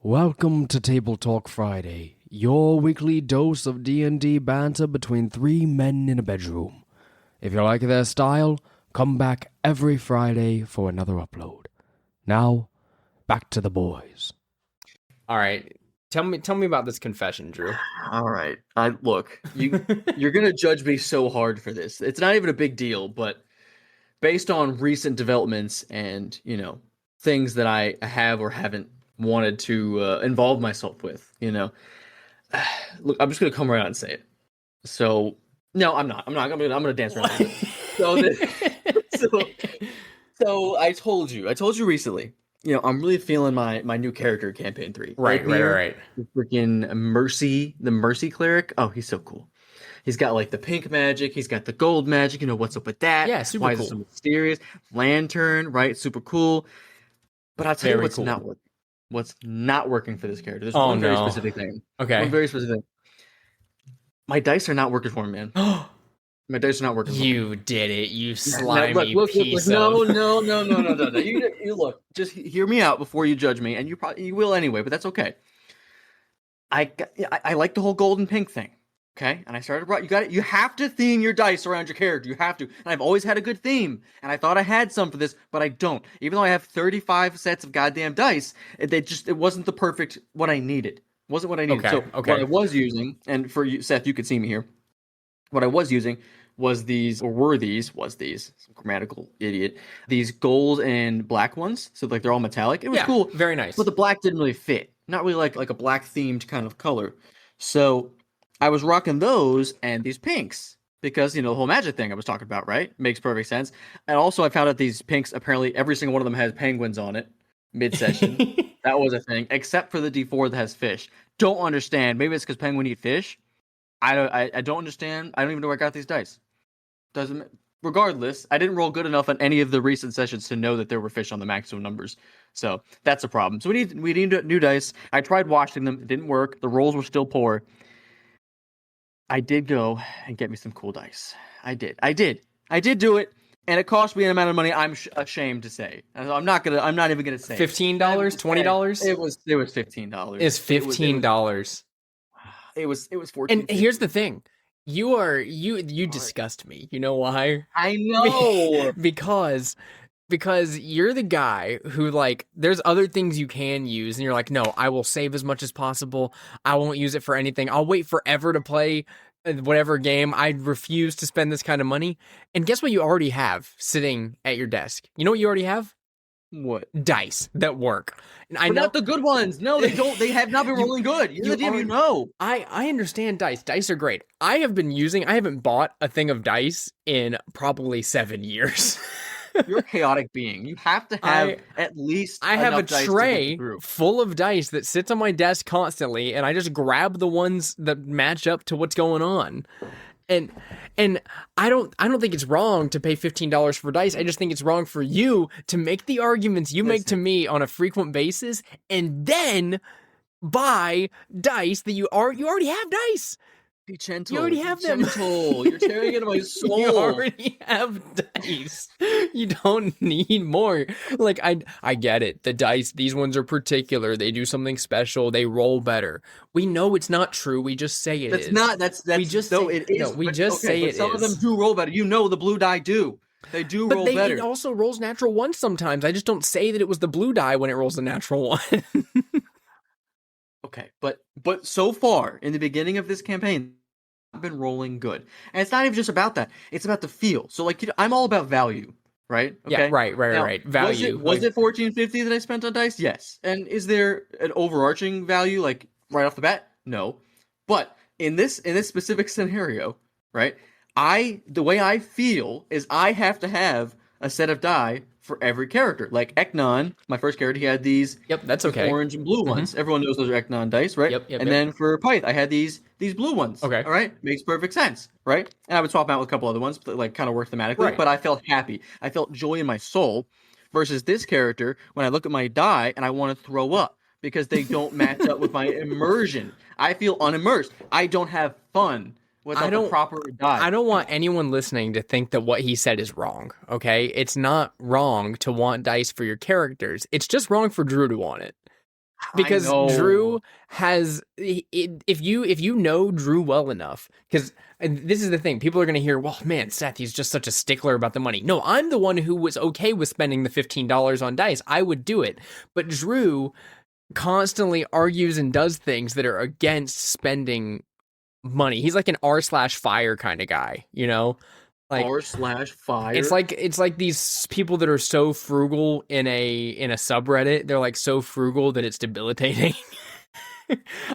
Welcome to Table Talk Friday, your weekly dose of D&D banter between three men in a bedroom. If you like their style, come back every Friday for another upload. Now, back to the boys. All right. Tell me about this confession, Drew. All right. Look, you're going to judge me so hard for this. It's not even a big deal, but based on recent developments and, things that I have or haven't wanted to involve myself with, look, I'm just going to come right out and say it. So, no, I'm not. I'm going to dance around it. So I told you recently, I'm really feeling my new character campaign 3. Right. The freaking the Mercy cleric. Oh, he's so cool. He's got like the pink magic. He's got the gold magic. What's up with that? Yeah, super Why cool. Is it so mysterious? Lantern, right? Super cool. But I'll tell you what's not working. What's not working for this character? There's one very specific thing. Okay. One very specific thing. My dice are not working for me, man. My dice are not working. You did it, you slimy piece of... No. You look. Just hear me out before you judge me, and you will anyway. But that's okay. I like the whole gold and pink thing. Okay, and I started. You have to theme your dice around your character. You have to. And I've always had a good theme, and I thought I had some for this, but I don't. Even though I have 35 sets of goddamn dice, it wasn't the perfect what I needed. It wasn't what I needed. Okay. What I was using, and for you, Seth, you could see me here. What I was using was these, some grammatical idiot, these gold and black ones. So like they're all metallic. It was cool. Very nice. But the black didn't really fit. Not really like a black themed kind of color. So I was rocking those and these pinks because, the whole magic thing I was talking about, right? Makes perfect sense. And also I found out these pinks, apparently every single one of them has penguins on it mid-session. That was a thing, except for the D4 that has fish. Don't understand. Maybe it's because penguin eat fish. I don't understand. I don't even know where I got these dice. Regardless, I didn't roll good enough on any of the recent sessions to know that there were fish on the maximum numbers. So that's a problem. So we need new dice. I tried washing them. It didn't work. The rolls were still poor. I did go and get me some cool dice. I did do it, and it cost me an amount of money I'm ashamed to say. I'm not even gonna say $15, $20. It was $15. It's $15. It was 14. And here's the thing. You disgust me. You know why? I know. because you're the guy who, like, there's other things you can use, and you're like, no, I will save as much as possible. I won't use it for anything. I'll wait forever to play whatever game. I refuse to spend this kind of money. And guess what you already have sitting at your desk? You know what you already have? What? Dice that work. And I know not the good ones. No, they don't. They have not been rolling good. I understand dice. Dice are great. I haven't bought a thing of dice in probably 7 years. You're a chaotic being. You have to have at least. I have a tray full of dice that sits on my desk constantly, and I just grab the ones that match up to what's going on. And I don't think it's wrong to pay $15 for dice. I just think it's wrong for you to make the arguments you make to me on a frequent basis, and then buy dice that you already have dice. Be gentle. You already have them. You're tearing into my soul. You already have dice. You don't need more. Like, I get it. The dice, these ones are particular. They do something special. They roll better. We know it's not true. We just say it is. We just say it is. Some of them do roll better. The blue die do. They do roll better. It also rolls natural ones sometimes. I just don't say that it was the blue die when it rolls the natural one. Okay, but so far in the beginning of this campaign, I've been rolling good, and it's not even just about that. It's about the feel. So, like, I'm all about value, right? Yeah, Okay? right. Value. Was it $14.50 that I spent on dice? Yes. And is there an overarching value, like right off the bat? No. But in this specific scenario, right? The way I feel is I have to have a set of die for every character. Like Eknon, my first character, he had these. Yep, that's okay. Orange and blue ones. Everyone knows those are Eknon dice, right? Yep. And then for Pyth, I had these blue ones. Okay. All right, makes perfect sense, right? And I would swap them out with a couple other ones, that like kind of work thematically. Right. But I felt happy. I felt joy in my soul. Versus this character, when I look at my die and I want to throw up because they don't match up with my immersion. I feel unimmersed. I don't have fun without the proper die. I don't want anyone listening to think that what he said is wrong, okay? It's not wrong to want dice for your characters. It's just wrong for Drew to want it. I because know. Drew has if you know Drew well enough, because this is the thing, people are going to hear, well, man, Seth, he's just such a stickler about the money. No, I'm the one who was okay with spending the $15 on dice. I would do it, but Drew constantly argues and does things that are against spending money. He's like an r/fire kind of guy, you know. Like r/fire. it's like these people that are so frugal in a subreddit. They're like so frugal that it's debilitating.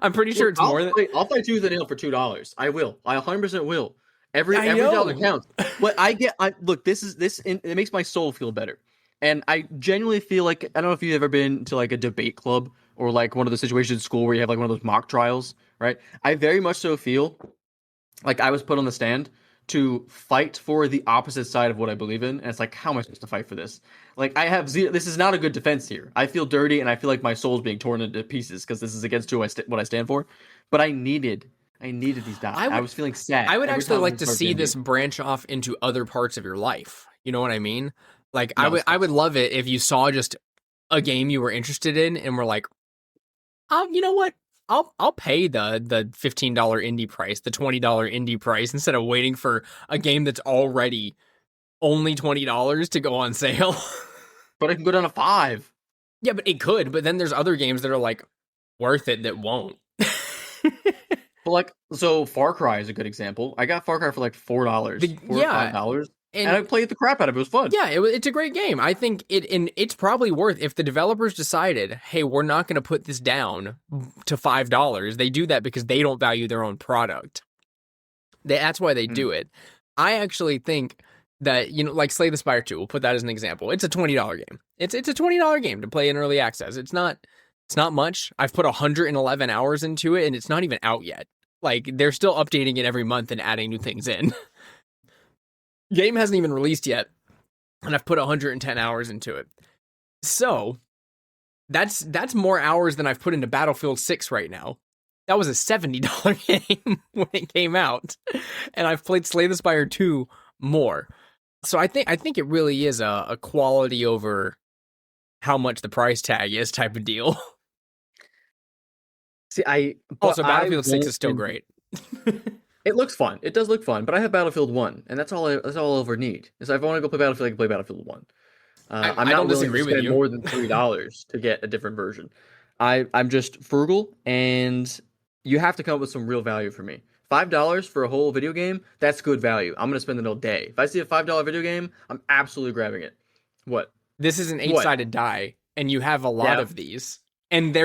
I'm pretty sure it's more than I'll fight tooth and nail for $2. I will. I 100% will. Every know. dollar counts. What I get, look, it makes my soul feel better. And I genuinely feel like, I don't know if you've ever been to like a debate club or like one of the situations in school where you have like one of those mock trials, right? I very much so feel like I was put on the stand to fight for the opposite side of what I believe in. And it's like, how am I supposed to fight for this? Like, I have zero, this is not a good defense here. I feel dirty and I feel like my soul's being torn into pieces because this is against what I stand for. But I needed these dots. I was feeling sad. I would every actually time like to started see D&D. this branch off into other parts of your life. You know what I mean? Like, No, I would love it if you saw just a game you were interested in and were like, you know what? I'll pay the $15 indie price, the $20 indie price, instead of waiting for a game that's already only $20 to go on sale. But I can go down to 5. Yeah, but it could. But then there's other games that are like worth it that won't. But like, so Far Cry is a good example. I got Far Cry for like $4, $4 or $5, and I played the crap out of it. It was fun. Yeah, it's a great game. I think it's probably worth, if the developers decided, hey, we're not going to put this down to $5. They do that because they don't value their own product. That's why they do it. I actually think that, you know, like Slay the Spire 2, we'll put that as an example. It's a $20 game. It's a $20 game to play in early access. It's not much. I've put 111 hours into it and it's not even out yet. Like, they're still updating it every month and adding new things in. Game hasn't even released yet, and I've put 110 hours into it. So that's more hours than I've put into Battlefield 6 right now. That was a $70 game when it came out, and I've played Slay the Spire 2 more. So I think it really is a quality over how much the price tag is type of deal. See, also Battlefield 6 is still great. It looks fun. It does look fun, but I have Battlefield 1, and that's all I'll ever need. Is if I want to go play Battlefield, I can play Battlefield 1. I'm not willing to spend more than $3 to get a different version. I'm just frugal, and you have to come up with some real value for me. $5 for a whole video game, that's good value. I'm going to spend it all day. If I see a $5 video game, I'm absolutely grabbing it. What? This is an 8-sided die, and you have a lot of these. And they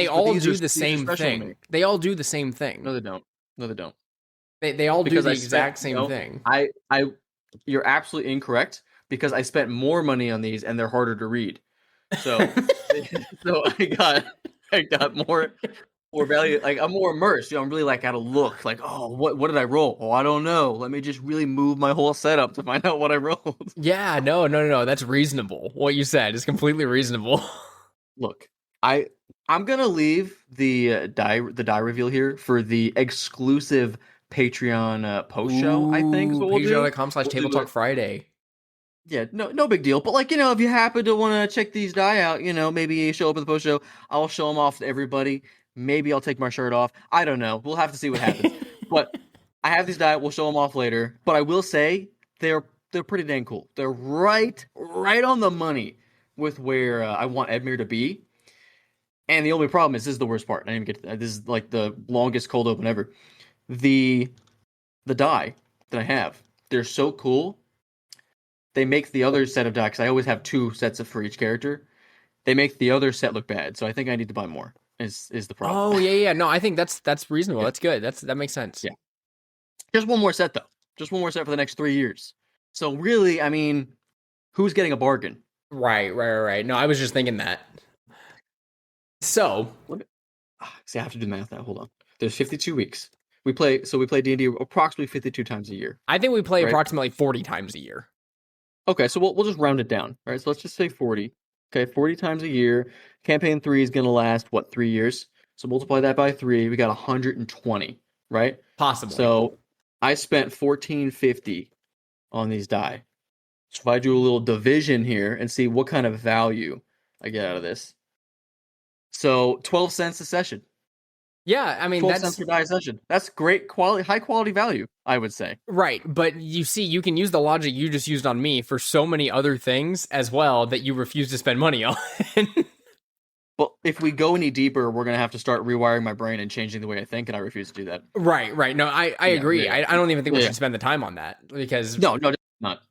all do the same thing. They all do the same thing. No, they don't. No, they don't. They all do the exact same thing. You're absolutely incorrect, because I spent more money on these and they're harder to read. So, so I got more value. Like, I'm more immersed. You know, I'm really like, gotta look like, oh, what did I roll? Oh, I don't know. Let me just really move my whole setup to find out what I rolled. Yeah, no. That's reasonable. What you said is completely reasonable. Look, I'm gonna leave the die reveal here for the exclusive Patreon post show. I think is what we'll do. Patreon.com/Table Talk Friday. Yeah, no big deal. But like, you know, if you happen to want to check these die out, you know, maybe show up at the post show. I'll show them off to everybody. Maybe I'll take my shirt off. I don't know. We'll have to see what happens. But I have these die. We'll show them off later. But I will say they're pretty dang cool. They're right on the money with where I want Edmure to be. And the only problem is, this is the worst part. I didn't even get to that. This is like the longest cold open ever. The die that I have, they're so cool. They make the other set of die, because I always have 2 sets for each character. They make the other set look bad, so I think I need to buy more. Is the problem? Oh yeah. No, I think that's reasonable. Yeah. That's good. That makes sense. Yeah. Just one more set though. Just one more set for the next 3 years. So really, I mean, who's getting a bargain? Right. No, I was just thinking that. So, see, I have to do math now. Hold on. There's 52 weeks. We play D&D approximately 52 times a year. I think we play approximately 40 times a year. Okay, so we'll just round it down. All right, so let's just say 40. Okay, 40 times a year. Campaign 3 is going to last, 3 years? So multiply that by 3. We got 120, right? Possibly. So I spent $14.50 on these die. So if I do a little division here and see what kind of value I get out of this. So 12 cents a session. Yeah, I mean 12 that's cents per die session. That's great quality, high quality value, I would say. right. But you see, you can use the logic you just used on me for so many other things as well that you refuse to spend money on. But if we go any deeper, we're gonna have to start rewiring my brain and changing the way I think, and I refuse to do that. Right. No, I agree. Yeah. I don't even think we Yeah. should spend the time on that because No, not.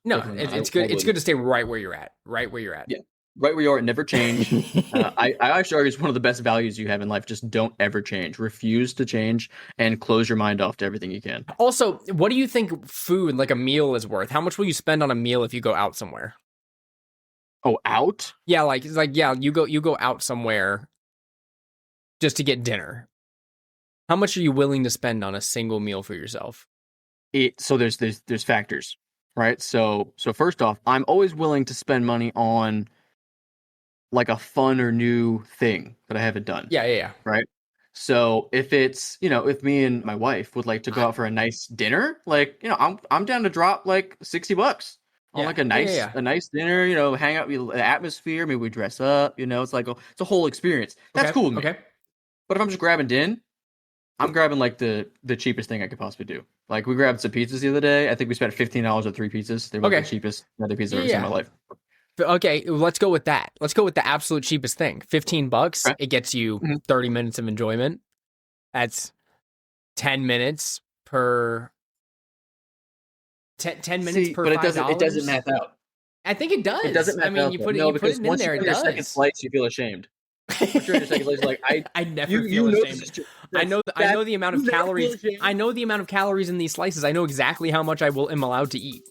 no, Definitely not. it's I good. It's good wouldn't. to stay right where you're at. Right where you're at. Yeah. Right where you are, never change. I actually argue it's one of the best values you have in life. Just don't ever change. Refuse to change and close your mind off to everything you can. Also, what do you think food, like a meal, is worth? How much will you spend on a meal if you go out somewhere? Oh, out? Yeah, yeah, you go out somewhere just to get dinner. How much are you willing to spend on a single meal for yourself? So there's factors, right? So first off, I'm always willing to spend money on like a fun or new thing that I haven't done. Yeah. Right. So if it's, if me and my wife would like to go out for a nice dinner, like, I'm down to drop like $60 on like a nice dinner, hang out with the atmosphere, maybe we dress up, it's like it's a whole experience. That's cool with me. Okay. But if I'm just grabbing din, I'm grabbing like the cheapest thing I could possibly do. Like we grabbed some pizzas the other day. I think we spent $15 on 3 pizzas. They were the cheapest other pizzas I've ever seen in my life. Okay, let's go with that. Let's go with the absolute cheapest thing. $15. Okay. It gets you 30 minutes of enjoyment. That's 10 minutes per 10 minutes per but $5. it doesn't math out. I think it does. It doesn't math out. You put it in there, it your does. second slice, you feel ashamed. Once you're in your second slice, like I never feel ashamed. I know the amount of calories. I know the amount of calories in these slices. I know exactly how much am allowed to eat.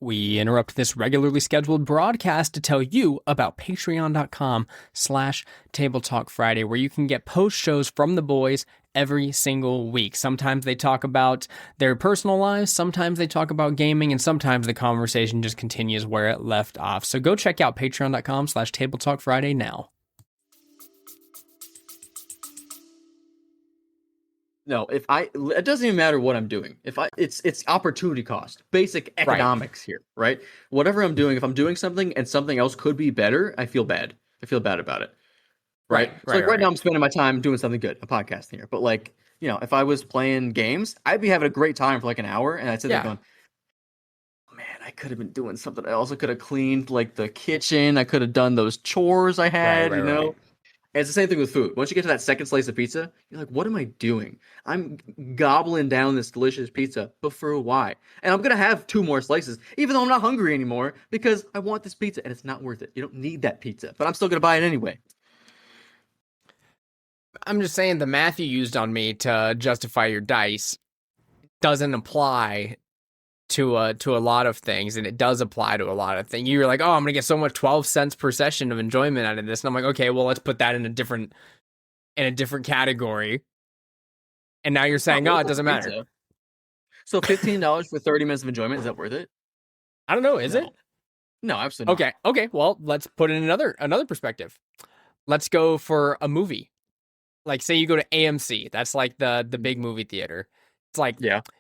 We interrupt this regularly scheduled broadcast to tell you about patreon.com/Table Talk Friday, where you can get post shows from the boys every single week. Sometimes they talk about their personal lives, sometimes they talk about gaming, and sometimes the conversation just continues where it left off. So go check out patreon.com/Table Talk Friday now. No, it doesn't even matter what I'm doing. It's opportunity cost, basic economics here, right? Whatever I'm doing, if I'm doing something and something else could be better, I feel bad. I feel bad about it, right? Right now I'm spending my time doing something good, a podcast here. But like, if I was playing games, I'd be having a great time for like an hour, and I'd sit there going, man, I could have been doing something else. I could have cleaned like the kitchen. I could have done those chores I had, Right. And it's the same thing with food. Once you get to that second slice of pizza, you're like, what am I doing? I'm gobbling down this delicious pizza, but for why? And I'm going to have 2 more slices, even though I'm not hungry anymore, because I want this pizza and it's not worth it. You don't need that pizza, but I'm still going to buy it anyway. I'm just saying the math you used on me to justify your dice doesn't apply to a lot of things, and it does apply to a lot of things. You're like, oh, I'm gonna get so much 12 cents per session of enjoyment out of this, and I'm like, okay, well, let's put that in a different category. And now you're saying, it doesn't matter. So $15 for 30 minutes of enjoyment, is that worth it? I don't know. Is it? No, absolutely not. Okay. Well, let's put in another perspective. Let's go for a movie. Like, say you go to AMC. That's like the big movie theater. It's like,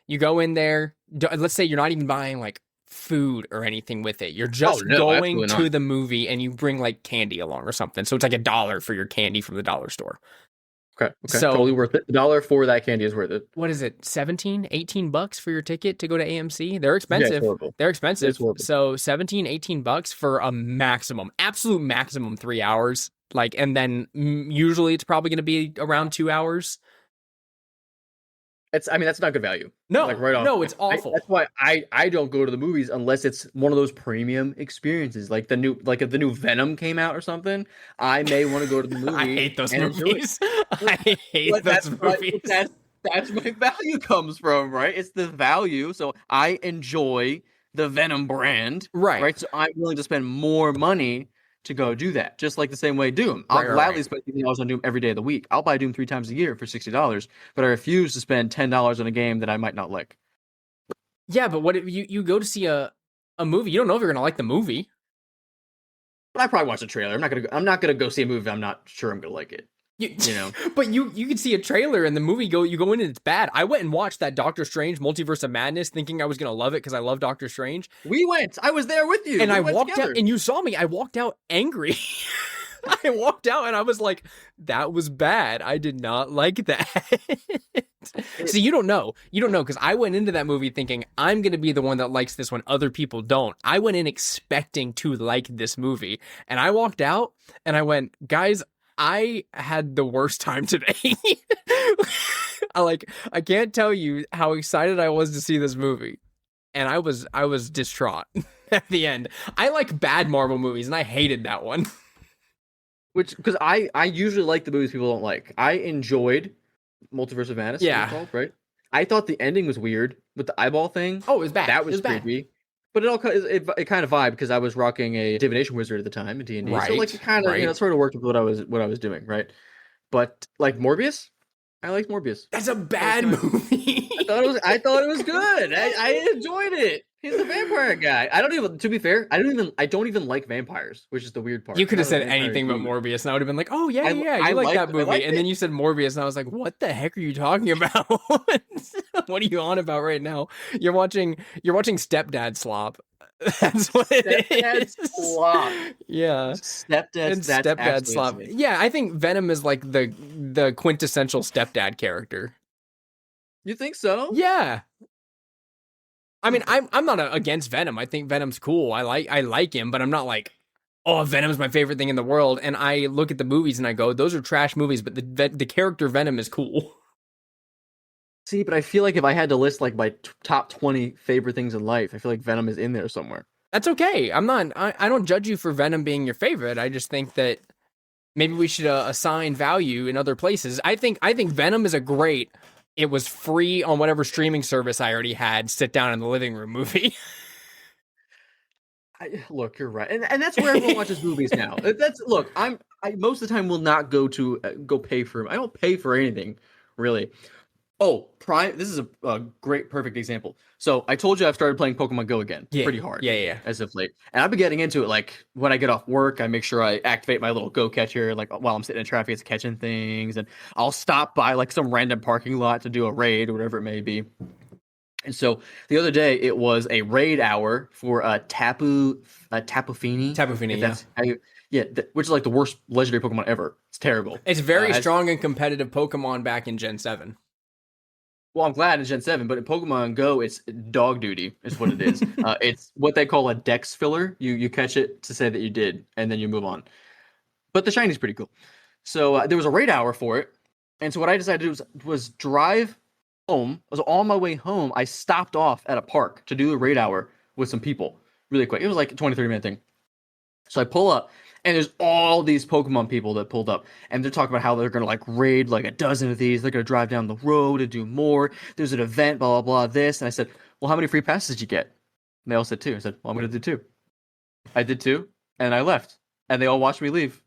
you go in there. Let's say you're not even buying like food or anything with it. You're just going to the movie, and you bring like candy along or something. So it's like $1 for your candy from the dollar store. Okay. So totally worth it. $1 for that candy is worth it. What is it? $17-$18 for your ticket to go to AMC? They're expensive. Yeah, They're expensive. So $17-$18 for a absolute maximum 3 hours. Like, and then usually it's probably going to be around 2 hours. That's not good value. No, like right off. No, it's awful. That's why I don't go to the movies unless it's one of those premium experiences, like if the new Venom came out or something. I may want to go to the movie. I hate those movies. I hate those movies. That's where value comes from, right? It's the value. So I enjoy the Venom brand, right? So I'm willing to spend more money to go do that, just like the same way Doom. I'll gladly spend $50 on Doom every day of the week. I'll buy Doom 3 times a year for $60, but I refuse to spend $10 on a game that I might not like. Yeah, but what if you go to see a movie? You don't know if you're gonna like the movie. But I probably watch the trailer. I'm not gonna go see a movie if I'm not sure I'm gonna like it. You know, But you can see a trailer and the movie you go in and it's bad. I went and watched that Doctor Strange Multiverse of Madness thinking I was gonna love it because I love Doctor Strange. we went. I was there with you, And we I went walked together. out and you saw me. I walked out angry. I walked out and I was like, that was bad. I did not like that. So you don't know. You don't know because I went into that movie thinking I'm going to be the one that likes this when other people don't. I went in expecting to like this movie. And I walked out and I went, guys, I had the worst time today. I can't tell you how excited I was to see this movie. And I was distraught at the end. I like bad Marvel movies and I hated that one. Which, because I usually like the movies people don't like. I enjoyed Multiverse of Madness. Yeah. Called, right. I thought the ending was weird with the eyeball thing. Oh, it was bad. That was bad. creepy. But it kind of vibed because I was rocking a divination wizard at the time in D&D. Right, So like it kind of sort of worked with what I was doing, right? But like Morbius, I liked Morbius. That's a bad movie. I thought it was good. I enjoyed it. He's a vampire guy. To be fair, I don't even like vampires, which is the weird part. You could have said anything but Morbius, and I would have been like, "Oh yeah, you like that movie." And then you said Morbius, and I was like, "What the heck are you talking about? What are you on about right now? You're watching Stepdad Slop. That's what it is. Stepdad Slop. Yeah, Stepdad Slop. Yeah, I think Venom is like the quintessential stepdad character. You think so? Yeah. I mean, I'm not against Venom. I think Venom's cool. I like him, but I'm not like, oh, Venom's my favorite thing in the world. And I look at the movies and I go, those are trash movies, but the character Venom is cool. See, but I feel like if I had to list like my top 20 favorite things in life, I feel like Venom is in there somewhere. That's okay. I don't judge you for Venom being your favorite. I just think that maybe we should assign value in other places. I think Venom is a great. It was free on whatever streaming service I already had. Sit down in the living room movie. Look, you're right, and that's where everyone watches movies now. I most of the time will not go pay for them. I don't pay for anything, really. Oh, Prime. This is a great, perfect example. So I told you I've started playing Pokemon Go again, pretty hard. Yeah. As of late, and I've been getting into it. Like when I get off work, I make sure I activate my little Go catcher. Like while I'm sitting in traffic, it's catching things, and I'll stop by like some random parking lot to do a raid or whatever it may be. And so the other day, it was a raid hour for Tapu Fini. Tapu Fini, which is like the worst legendary Pokemon ever. It's terrible. It's very strong and competitive Pokemon back in Gen 7. Well, I'm glad in Gen 7, but in Pokemon Go, it's dog duty is what it is. It's what they call a dex filler. You catch it to say that you did, and then you move on. But the shiny's pretty cool. So there was a raid hour for it. And so what I decided to do was drive home. I was on my way home. I stopped off at a park to do the raid hour with some people really quick. It was like a 20, 30-minute thing. So I pull up, and there's all these Pokemon people that pulled up, and they're talking about how they're going to like raid like a dozen of these. They're going to drive down the road and do more. There's an event, blah, blah, blah, this. And I said, well, how many free passes did you get? And they all said 2. I said, well, I'm going to do 2. I did 2, and I left. And they all watched me leave.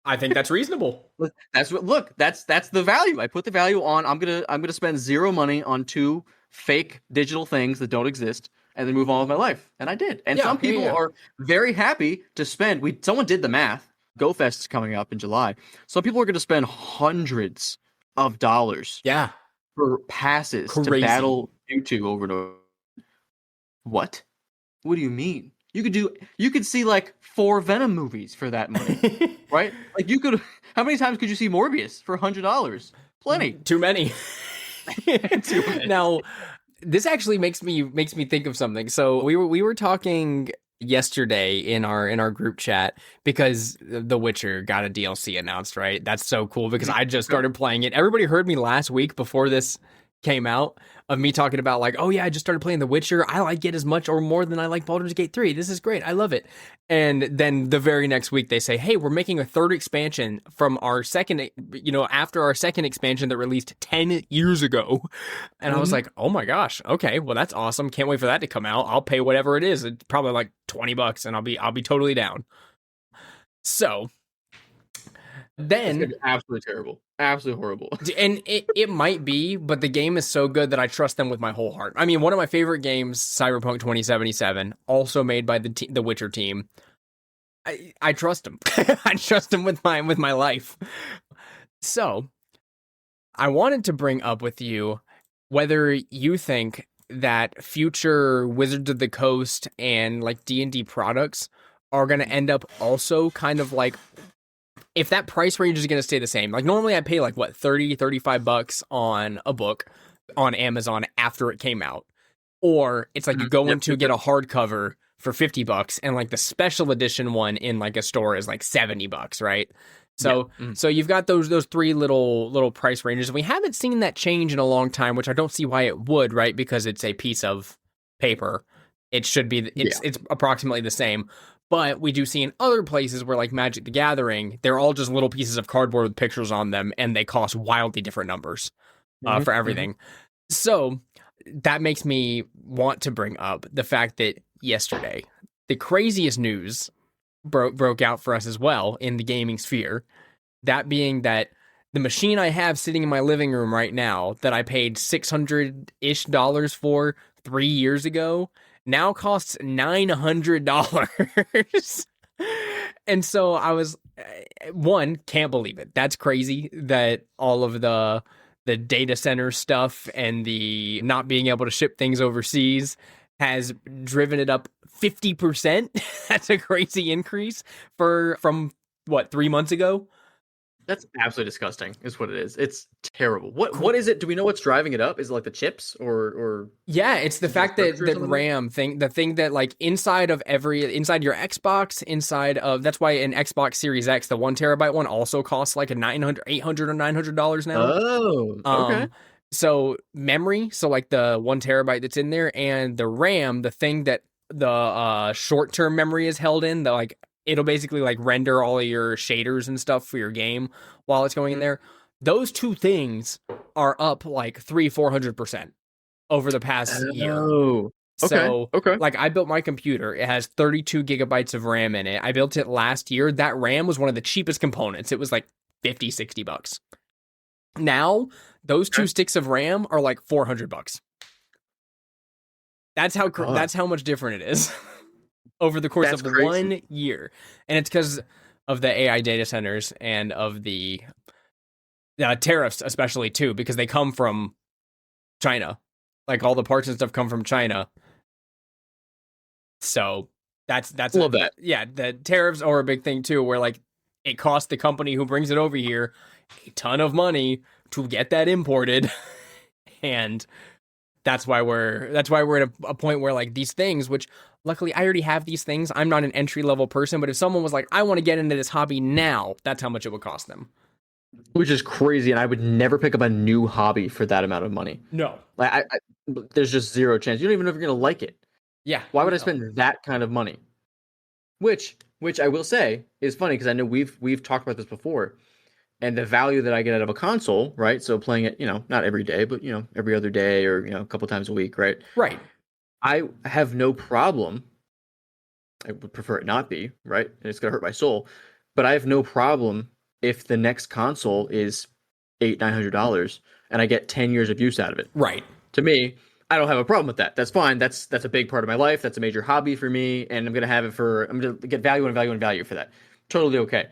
I think that's reasonable. That's the value. I put the value on. I'm gonna spend 0 money on 2 fake digital things that don't exist, and then move on with my life. And I did. And some people are very happy to spend. Someone did the math. GoFest is coming up in July. Some people are going to spend hundreds of dollars. Yeah. For passes to battle Mewtwo over and over. What? What do you mean? You could see like 4 Venom movies for that money, right? Like how many times could you see Morbius for $100? Plenty. Too many. Too many. Now, this actually makes me think of something. So we were talking yesterday in our group chat because The Witcher got a DLC announced, right? That's so cool because I just started playing it. Everybody heard me last week before this came out of me talking about like, oh yeah, I just started playing The Witcher. I like it as much or more than I like Baldur's Gate 3. This is great. I love it. And then the very next week they say, hey, we're making a 3rd expansion from our second, after our second expansion that released 10 years ago. And I was like, oh my gosh. Okay. Well, that's awesome. Can't wait for that to come out. I'll pay whatever it is. It's probably like $20 and I'll be totally down. So then absolutely terrible. Absolutely horrible. And it might be, but the game is so good that I trust them with my whole heart. I mean, one of my favorite games, Cyberpunk 2077, also made by the Witcher team. I trust them. I trust them with my life. So I wanted to bring up with you whether you think that future Wizards of the Coast and like D&D products are going to end up also kind of like, if that price range is going to stay the same. Like normally I pay like what, 30, 35 bucks on a book on Amazon after it came out. Or it's like you go in to get a hardcover for 50 bucks and like the special edition one in like a store is like 70 bucks, right? So so you've got those three little price ranges. We haven't seen that change in a long time, which I don't see why it would, right? Because it's a piece of paper. It should be it's approximately the same. But we do see in other places where like Magic the Gathering, they're all just little pieces of cardboard with pictures on them and they cost wildly different numbers for everything. So that makes me want to bring up the fact that yesterday, the craziest news broke out for us as well in the gaming sphere. That being that the machine I have sitting in my living room right now that I paid $600-ish for 3 years ago now costs $900. And so I was, one, can't believe it. That's crazy that all of the data center stuff and the not being able to ship things overseas has driven it up 50%. That's a crazy increase from what, 3 months ago? That's absolutely disgusting, is what it is. It's terrible. What is it? Do we know what's driving it up? Is it like the chips or Yeah, it's the fact that RAM thing, the thing that like inside your Xbox, that's why an Xbox Series X, the 1 terabyte one also costs like $800 or $900 now. Oh, okay. So memory, so like the 1 terabyte that's in there, and the RAM, the thing that the short-term memory is held in, the like it'll basically like render all of your shaders and stuff for your game while it's going in there. Those two things are up like 400% over the past year. Okay. So, like, I built my computer. It has 32 gigabytes of RAM in it. I built it last year. That RAM was one of the cheapest components. It was like 50, 60 bucks. Now, those two sticks of RAM are like 400 bucks. That's how much different it is over the course of 1 year. And it's because of the AI data centers and of the tariffs, especially too, because they come from China. Like all the parts and stuff come from China. So that's love that. Yeah, the tariffs are a big thing too, where like it costs the company who brings it over here a ton of money to get that imported. And that's why we're at a point where like these things, which luckily I already have these things. I'm not an entry level person, but if someone was like, I want to get into this hobby now, that's how much it would cost them. Which is crazy, and I would never pick up a new hobby for that amount of money. No, like there's just zero chance. You don't even know if you're gonna like it. Yeah. Why would I spend that kind of money? Which I will say is funny because I know we've talked about this before, and the value that I get out of a console, right? So playing it, not every day, but every other day or a couple times a week, right? Right. I have no problem. I would prefer it not be, right? And it's gonna hurt my soul, but I have no problem if the next console is $800-900 and I get 10 years of use out of it. Right. To me, I don't have a problem with that. That's fine. That's a big part of my life. That's a major hobby for me, and I'm gonna get value for that. Totally okay.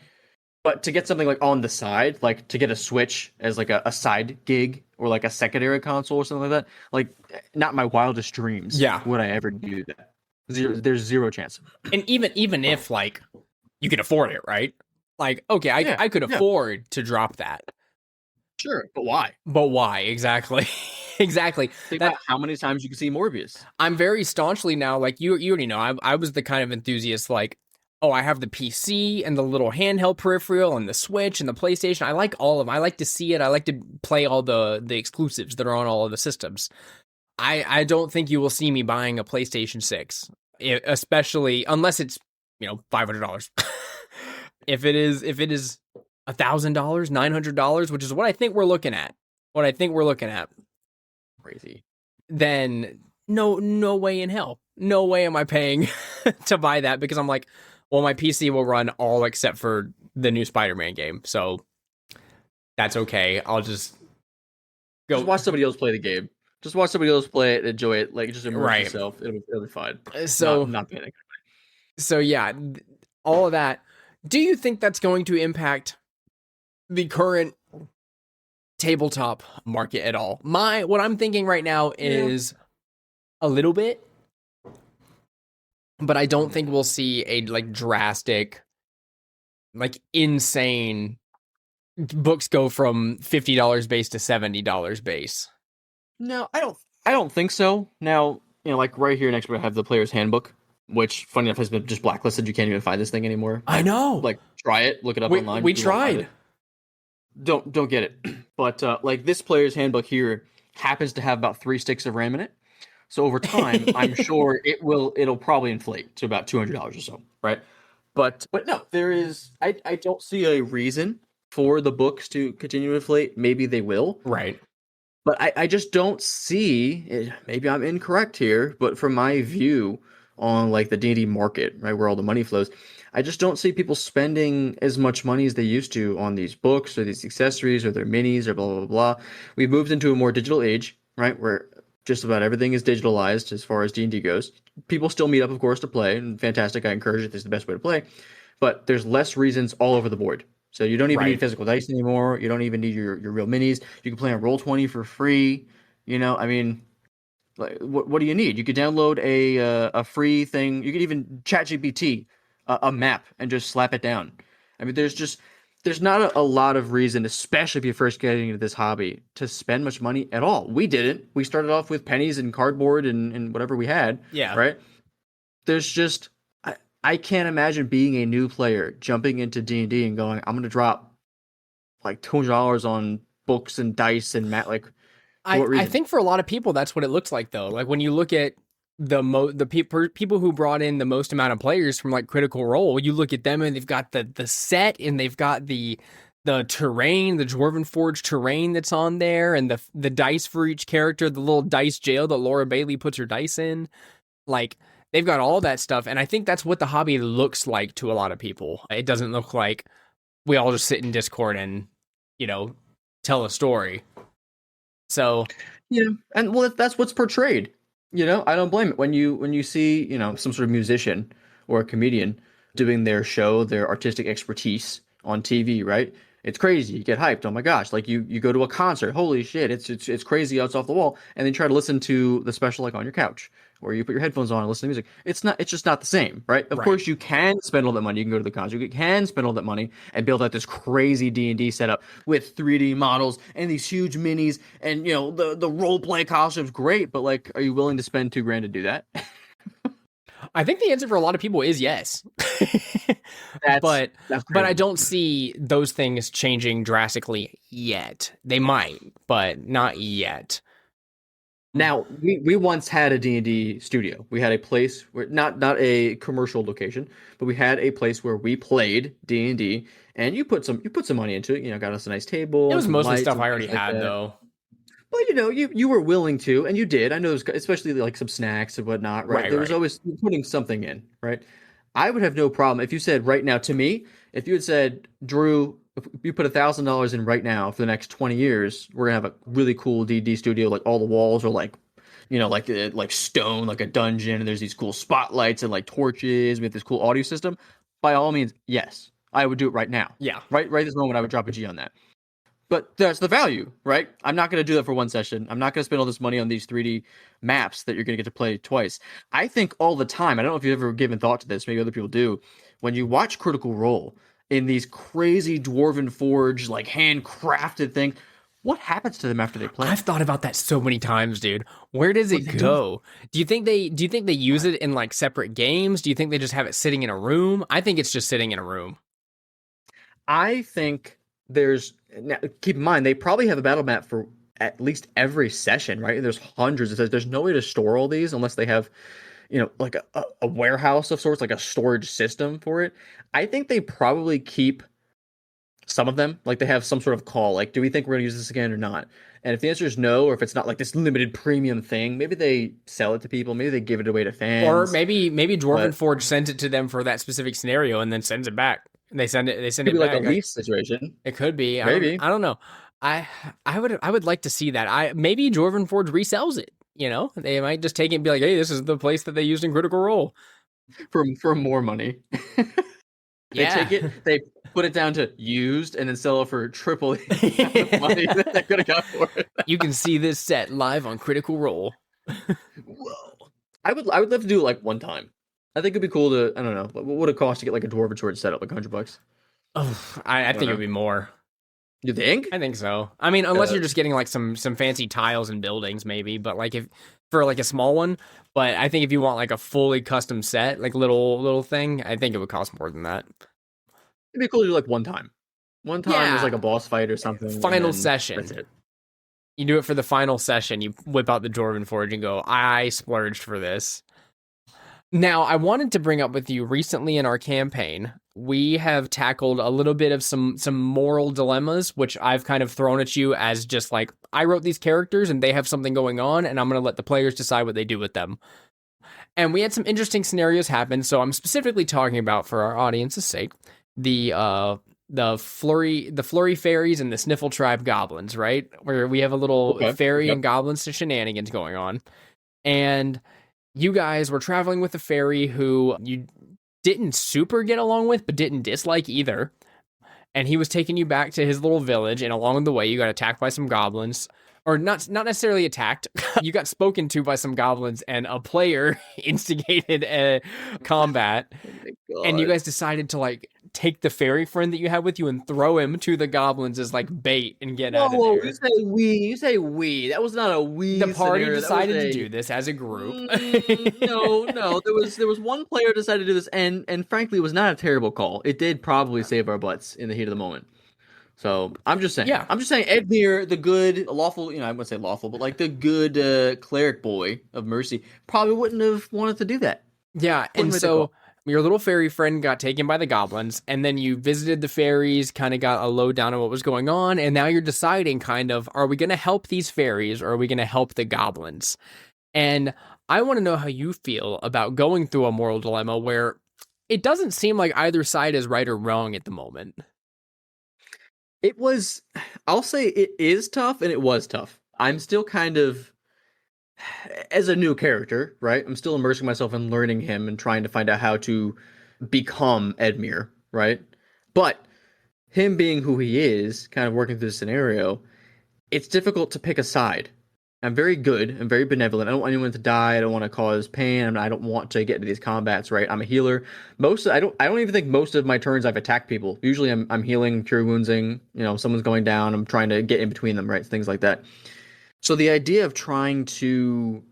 But to get something like on the side, like to get a Switch as like a side gig or like a secondary console or something like that, like not my wildest dreams. Yeah. Would I ever do that? There's zero chance. And even if like you can afford it, right? Like, okay, I could afford to drop that. Sure, but why? But why? Exactly. Exactly. Think about how many times you can see Morbius. I'm very staunchly now, like you already know, I was the kind of enthusiast like, oh, I have the PC and the little handheld peripheral and the Switch and the PlayStation. I like all of them. I like to see it. I like to play all the exclusives that are on all of the systems. I don't think you will see me buying a PlayStation 6, especially unless it's, $500. If it is $1,000, $900, which is what I think we're looking at. Crazy. Then no way in hell. No way am I paying to buy that, because I'm like, well, my PC will run all except for the new Spider-Man game. So that's okay. I'll just go. Just watch somebody else play the game. Just watch somebody else play it, enjoy it, like just immerse yourself. It'll be fine. So not panic. So yeah, all of that. Do you think that's going to impact the current tabletop market at all. What I'm thinking right now is a little bit, but I don't think we'll see a like drastic, like insane books go from $50 base to $70 base. No, I don't think so. Now, like right here next to it, I have the player's handbook, which funny enough has been just blacklisted. You can't even find this thing anymore. I know. Like, try it, look it up online. We tried. Don't get it. But like this player's handbook here happens to have about 3 sticks of RAM in it. So over time, I'm sure it'll probably inflate to about $200 or so, right? But no, I don't see a reason for the books to continue to inflate. Maybe they will. Right. But I just don't see it. Maybe I'm incorrect here, but from my view on like the D&D market, right, where all the money flows, I just don't see people spending as much money as they used to on these books or these accessories or their minis or blah, blah, blah. We've moved into a more digital age, right, where just about everything is digitalized as far as D&D goes. People still meet up, of course, to play, and fantastic. I encourage it. This is the best way to play. But there's less reasons all over the board. So you don't even need physical dice anymore. You don't even need your real minis. You can play on Roll20 for free. I mean, like, what do you need? You could download a free thing. You could even ChatGPT a map and just slap it down. I mean, there's not a lot of reason, especially if you're first getting into this hobby, to spend much money at all. We didn't. We started off with pennies and cardboard and whatever we had. Yeah. Right? There's just... I can't imagine being a new player jumping into D&D and going, I'm going to drop like $200 on books and dice and mat. Like, I think for a lot of people, that's what it looks like, though. Like when you look at the people who brought in the most amount of players from like Critical Role, you look at them and they've got the set and they've got the terrain, the Dwarven Forge terrain that's on there, and the dice for each character, the little dice jail that Laura Bailey puts her dice in. Like, they've got all that stuff, and I think that's what the hobby looks like to a lot of people. It doesn't look like we all just sit in Discord and, tell a story. So, and well, that's what's portrayed. I don't blame it when you see some sort of musician or a comedian doing their show, their artistic expertise on TV, right? It's crazy. You get hyped. Oh my gosh! Like you go to a concert. Holy shit! It's crazy. It's off the wall. And then try to listen to the special like on your couch, or you put your headphones on and listen to music. It's just not the same, right? Of course, you can spend all that money. You can go to the concert. You can spend all that money and build out this crazy D&D setup with 3D models and these huge minis and the role play costumes. Great, but like, are you willing to spend $2,000 to do that? I think the answer for a lot of people is yes. But I don't see those things changing drastically yet. They might, but not yet. Now, we once had a D&D studio. We had a place where not a commercial location, but we had a place where we played D&D, and you put some money into it. Got us a nice table. It was mostly stuff I already had, though. But you were willing to, and you did. I know, especially like some snacks and whatnot, right? There was always putting something in, right? I would have no problem if you said right now to me, if you had said, Drew, if you put $1,000 in right now for the next 20 years, we're gonna have a really cool D&D studio. Like all the walls are like, like stone, like a dungeon, and there's these cool spotlights and like torches. We have this cool audio system. By all means, yes, I would do it right now. Yeah, right this moment, I would drop a G on that. But that's the value, right? I'm not going to do that for one session. I'm not going to spend all this money on these 3D maps that you're going to get to play twice. I think all the time, I don't know if you've ever given thought to this, maybe other people do, when you watch Critical Role in these crazy Dwarven Forge, like handcrafted things, what happens to them after they play? I've thought about that so many times, dude. Where does it go? Do you think they use it in like separate games? Do you think they just have it sitting in a room? I think it's just sitting in a room. I think now, keep in mind, they probably have a battle map for at least every session, right? There's hundreds. It says there's no way to store all these unless they have, like a warehouse of sorts, like a storage system for it. I think they probably keep some of them. Like they have some sort of call, like, do we think we're going to use this again or not? And if the answer is no, or if it's not like this limited premium thing, maybe they sell it to people. Maybe they give it away to fans. Or maybe Dwarven Forge sends it to them for that specific scenario and then sends it back. They send it back. Like a lease situation. It could be. Maybe. I don't know. I would like to see that. Maybe Dwarven Forge resells it. They might just take it and be like, hey, this is the place that they used in Critical Role for more money. They take it. put it down to used and then sell it for triple the amount of money that they could have got for it. You can see this set live on Critical Role. Whoa. I would love to do it like one time. I think it'd be cool to, I don't know, what would it cost to get like a Dwarven Sword set up, like $100? Oh, I think it'd be more. You think? I think so. I mean, unless you're just getting like some fancy tiles and buildings, maybe. But like if for like a small one, but I think if you want like a fully custom set, like little thing, I think it would cost more than that. It'd be cool to do like one time. One time Yeah. there's like a boss fight or something. Final and then session. That's it. You do it for the final session. You whip out the Dwarven Forge and go, I splurged for this. Now, I wanted to bring up with you recently in our campaign, we have tackled a little bit of some moral dilemmas, which I've kind of thrown at you as just like, I wrote these characters and they have something going on, and I'm going to let the players decide what they do with them. And we had some interesting scenarios happen, so I'm specifically talking about, for our audience's sake, the flurry fairies and the Sniffle Tribe goblins, right? Where we have a little fairy and goblins to shenanigans going on. And you guys were traveling with a fairy who you didn't super get along with, but didn't dislike either. And he was taking you back to his little village, and along the way, you got attacked by some goblins. Or not necessarily attacked. You got spoken to by some goblins, and a player instigated a combat. Oh and you guys decided to like take the fairy friend that you had with you and throw him to the goblins as like bait and get out of there. You say we. You say we. That was not a we. The party scenario. decided to do this as a group. No. There was one player decided to do this, and frankly, it was not a terrible call. It did probably save our butts in the heat of the moment. So I'm just saying. Yeah. I'm just saying. Edmure, the good, lawful. I wouldn't say lawful, but like the good cleric boy of mercy, probably wouldn't have wanted to do that. Yeah, and so your little fairy friend got taken by the goblins, and then you visited the fairies, kind of got a lowdown on what was going on, and now you're deciding kind of, are we going to help these fairies or are we going to help the goblins? And I want to know how you feel about going through a moral dilemma where it doesn't seem like either side is right or wrong at the moment. I'll say it is tough, and it was tough. I'm still kind of, as a new character, right? I'm still immersing myself in learning him and trying to find out how to become Edmure, right? But him being who he is, kind of working through the scenario, it's difficult to pick a side. I'm very good. I'm very benevolent. I don't want anyone to die. I don't want to cause pain. I don't want to get into these combats, right? I'm a healer. I don't even think most of my turns I've attacked people. Usually I'm healing, cure woundsing, someone's going down, I'm trying to get in between them, right? Things like that. So the idea of trying to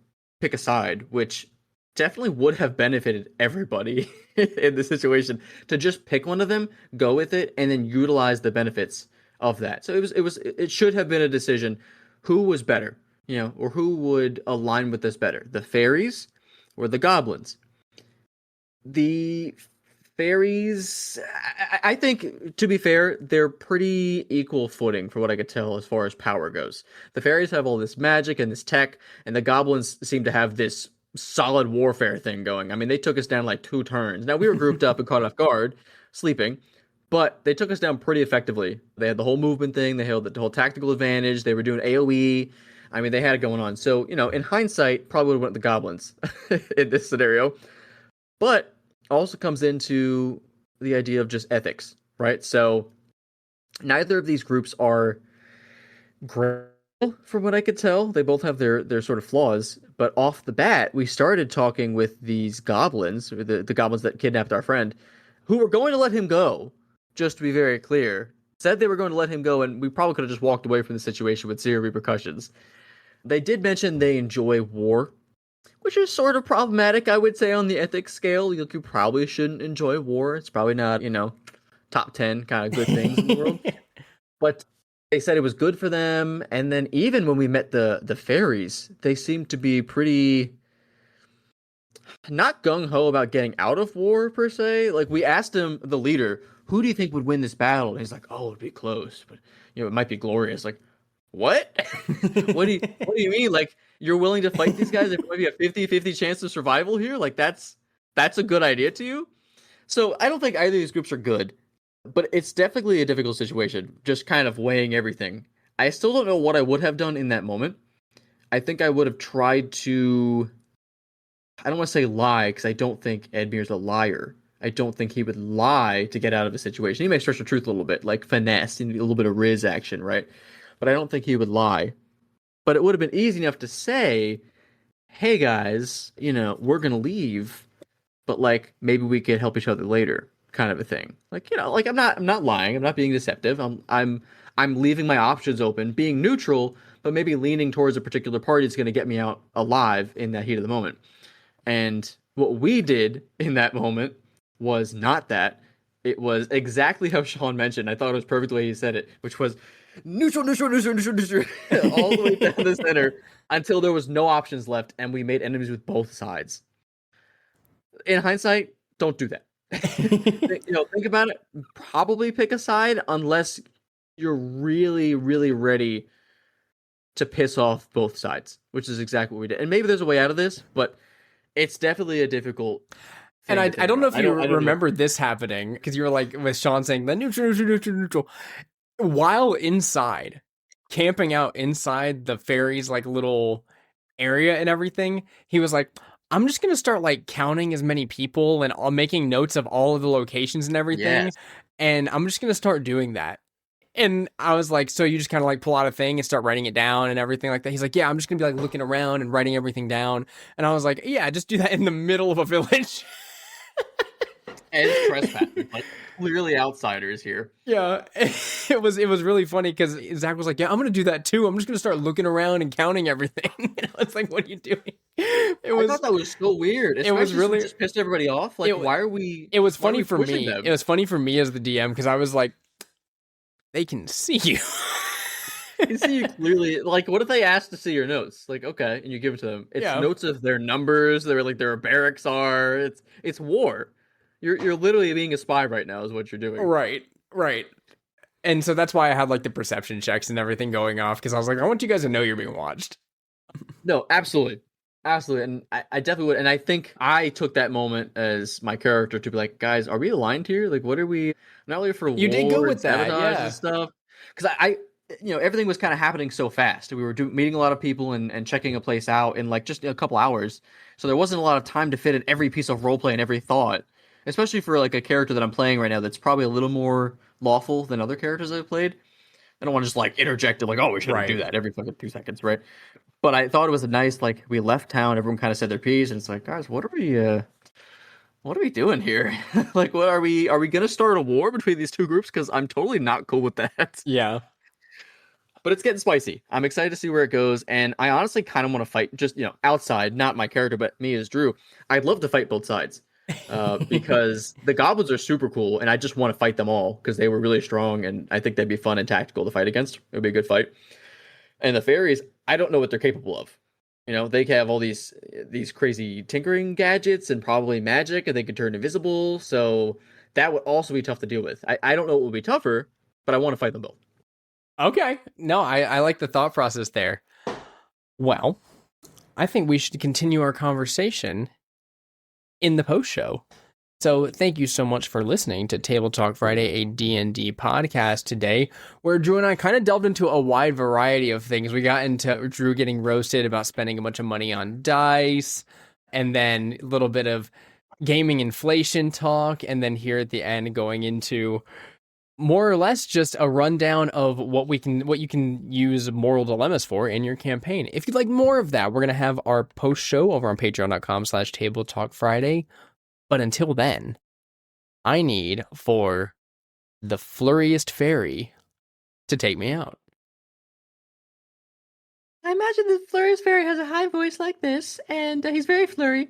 pick a side, which definitely would have benefited everybody in this situation, to just pick one of them, go with it, and then utilize the benefits of that. So it should have been a decision: who was better, or who would align with this better, the fairies or the goblins? The fairies, I think, to be fair, they're pretty equal footing for what I could tell as far as power goes. The fairies have all this magic and this tech, and the goblins seem to have this solid warfare thing going. I mean, they took us down like 2 turns. Now, we were grouped up and caught off guard, sleeping, but they took us down pretty effectively. They had the whole movement thing, they held the whole tactical advantage, they were doing AoE. I mean, they had it going on. So, in hindsight, probably would have went with the goblins in this scenario. But also comes into the idea of just ethics, right? So neither of these groups are great from what I could tell. They both have their sort of flaws, but off the bat, we started talking with these goblins, the goblins that kidnapped our friend, who were going to let him go, just to be very clear. Said they were going to let him go, and we probably could have just walked away from the situation with zero repercussions. They did mention they enjoy war, which is sort of problematic, I would say, on the ethics scale. You probably shouldn't enjoy war. It's probably not, top 10 kind of good things in the world. But they said it was good for them. And then even when we met the fairies, they seemed to be pretty not gung-ho about getting out of war, per se. Like, we asked him, the leader, who do you think would win this battle? And he's like, oh, it'd be close, but, it might be glorious. Like, what? What do you mean? Like, you're willing to fight these guys? There might be a 50-50 chance of survival here? Like, that's a good idea to you? So I don't think either of these groups are good, but it's definitely a difficult situation, just kind of weighing everything. I still don't know what I would have done in that moment. I think I would have tried to, I don't want to say lie, because I don't think Edmure's a liar. I don't think he would lie to get out of a situation. He may stretch the truth a little bit, like finesse, and a little bit of Riz action, right? But I don't think he would lie. But it would have been easy enough to say, hey guys, we're gonna leave, but like maybe we could help each other later, kind of a thing. Like, like I'm not lying, I'm not being deceptive. I'm leaving my options open, being neutral, but maybe leaning towards a particular party is gonna get me out alive in that heat of the moment. And what we did in that moment was not that. It was exactly how Sean mentioned. I thought it was perfect the way he said it, which was neutral, neutral, neutral, neutral, neutral, all the way down the center until there was no options left, and we made enemies with both sides. In hindsight, don't do that. Think about it. Probably pick a side unless you're really, really ready to piss off both sides, which is exactly what we did. And maybe there's a way out of this, but it's definitely a difficult. And I don't know if you remember this happening, because you were like with Sean saying the neutral, neutral, neutral, neutral, while inside, camping out inside the fairy's like little area and everything. He was like, I'm just gonna start like counting as many people and making notes of all of the locations and everything, and I'm just gonna start doing that. And I was like, so you just kind of like pull out a thing and start writing it down and everything like that. He's like, yeah, I'm just gonna be like looking around and writing everything down. And I was like, yeah, just do that in the middle of a village. And trespassing, like clearly outsiders here. Yeah, it was really funny because Zach was like, yeah, I'm gonna do that too. I'm just gonna start looking around and counting everything. And I was like, what are you doing? I thought that was so weird. It was really just pissed everybody off. Like, why are we? It was funny for me. Them? It was funny for me as the DM because I was like, they can see you. They see you clearly. Like, what if they ask to see your notes? Like, okay, and you give it to them. It's notes of their numbers. They're like their barracks are. It's war. You're literally being a spy right now, is what you're doing. Right. And so that's why I had like the perception checks and everything going off because I was like, I want you guys to know you're being watched. No, absolutely. And I definitely would. And I think I took that moment as my character to be like, guys, are we aligned here? Like, what are we? Not only for you did go with that, and stuff. Because I everything was kind of happening so fast. We were meeting a lot of people and checking a place out in like just a couple hours. So there wasn't a lot of time to fit in every piece of roleplay and every thought. Especially for like a character that I'm playing right now that's probably a little more lawful than other characters I've played. I don't want to just like interject and like, oh, we shouldn't do that every fucking 2 seconds, right? But I thought it was a nice, like, we left town, everyone kind of said their piece, and it's like, guys, what are we doing here? Like, what are we gonna start a war between these two groups? Because I'm totally not cool with that. Yeah. But it's getting spicy. I'm excited to see where it goes, and I honestly kind of want to fight, just, outside, not my character, but me as Drew. I'd love to fight both sides. Because the goblins are super cool, and I just want to fight them all because they were really strong, and I think they'd be fun and tactical to fight against. It would be a good fight. And the fairies, I don't know what they're capable of. They have all these crazy tinkering gadgets and probably magic, and they can turn invisible. So that would also be tough to deal with. I don't know what would be tougher, but I want to fight them both. Okay, no, I like the thought process there. Well, I think we should continue our conversation in the post show. So thank you so much for listening to Table Talk Friday, a D&D podcast today, where Drew and I kind of delved into a wide variety of things. We got into Drew getting roasted about spending a bunch of money on dice, and then a little bit of gaming inflation talk, and then here at the end going into more or less just a rundown of what you can use moral dilemmas for in your campaign. If you'd like more of that, we're going to have our post show over on patreon.com/Table Talk Friday. But until then, I need for the flurriest fairy to take me out. I imagine the flurriest fairy has a high voice like this, and he's very flurry.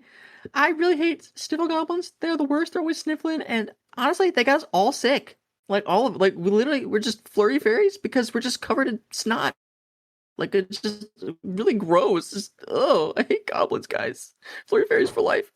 I really hate sniffle goblins. They're the worst. They're always sniffling, and honestly, they got us all sick. We're just flurry fairies because we're just covered in snot. Like, it's just really gross. I hate goblins, guys. Flurry fairies for life.